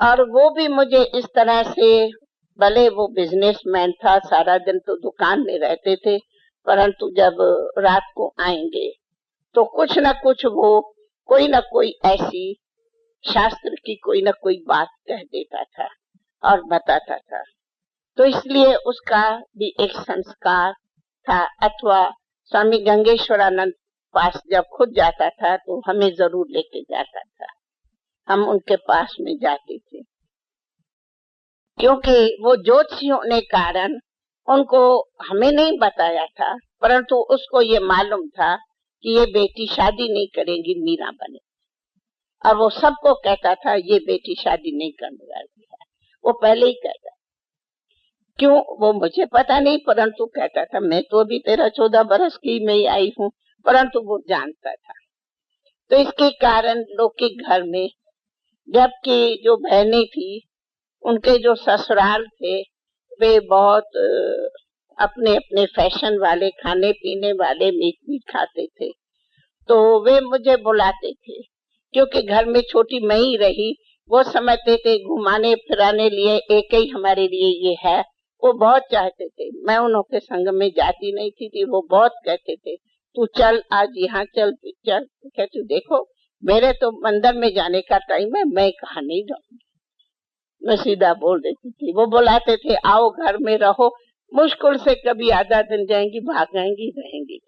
और वो भी मुझे इस तरह से, भले वो बिजनेसमैन था, सारा दिन तो दुकान में रहते थे, परंतु जब रात को आएंगे तो कुछ न कुछ वो कोई न कोई ऐसी शास्त्र की कोई न कोई बात कह देता था और बताता था। तो इसलिए उसका भी एक संस्कार था। अथवा स्वामी गंगेश्वरानंद पास जब खुद जाता था तो हमें जरूर लेके जाता था, हम उनके पास में जाते थे, क्योंकि वो ज्योतिषी होने कारण उनको हमें नहीं बताया था, परंतु उसको ये मालूम था कि ये बेटी शादी नहीं करेगी, मीरा बने। और वो सबको कहता था ये बेटी शादी नहीं करने वाली है, वो पहले ही कहता। क्यों वो मुझे पता नहीं, परंतु कहता था। मैं तो अभी 13-14 बरस की मैं आई हूँ, परंतु वो जानता था। तो इसके कारण लोग के घर में, जबकि जो बहनें थी उनके जो ससुराल थे वे बहुत अपने अपने फैशन वाले, खाने पीने वाले, मीठ मीठ खाते थे, तो वे मुझे बुलाते थे, क्योंकि घर में छोटी मैं ही रही। वो समझते थे घुमाने फिराने लिए एक ही हमारे लिए ये है, वो बहुत चाहते थे। मैं उनके संग में जाती नहीं थी, वो बहुत कहते थे तू चल, आज यहाँ चल, चल। कहती देखो मेरे तो मंदिर में जाने का टाइम है, मैं कहाँ नहीं जाऊंगी, मैं सीधा बोल देती थी। वो बुलाते थे आओ घर में रहो, मुश्किल से कभी आधा दिन जाएंगी, भागेंगी, रहेंगी।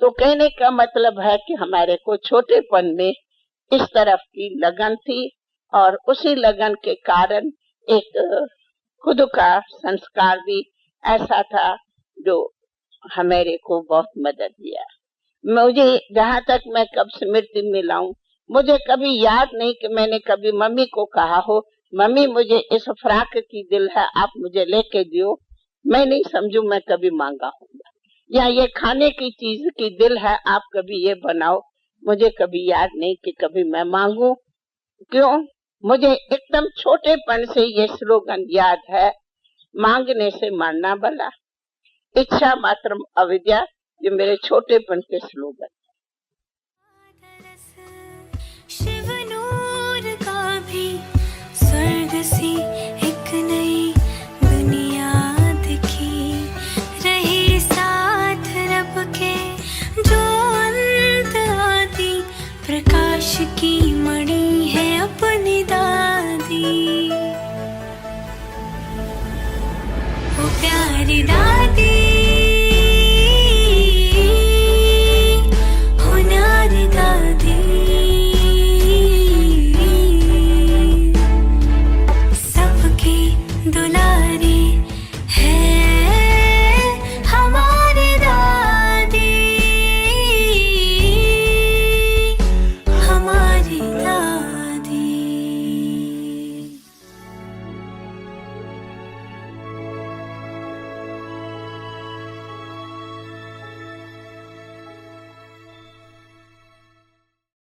तो कहने का मतलब है कि हमारे को छोटेपन में इस तरफ की लगन थी, और उसी लगन के कारण एक खुद का संस्कार भी ऐसा था जो हमारे को बहुत मदद दिया। मुझे जहाँ तक मैं कब स्मृति में लाऊं, मुझे कभी याद नहीं कि मैंने कभी मम्मी को कहा हो मम्मी मुझे इस फ्राक की दिल है, आप मुझे लेके दियो। मैं नहीं समझू मैं कभी मांगा होगा, या ये खाने की चीज की दिल है, आप कभी ये बनाओ। मुझे कभी याद नहीं कि कभी मैं मांगू। क्यों? मुझे एकदम छोटेपन से ये स्लोगन याद है, मांगने से मरना भला, इच्छा मात्र अविद्या। ये मेरे छोटेपन के स्लोगन। शिव नूर का भी स्वर्ग सी एक नई दुनिया दिखी, रहे साथ रब के जो अंत आदि, प्रकाश की मणि है अपनी दादी, वो प्यारी दादी, हो नारी दादी, सबकी दुला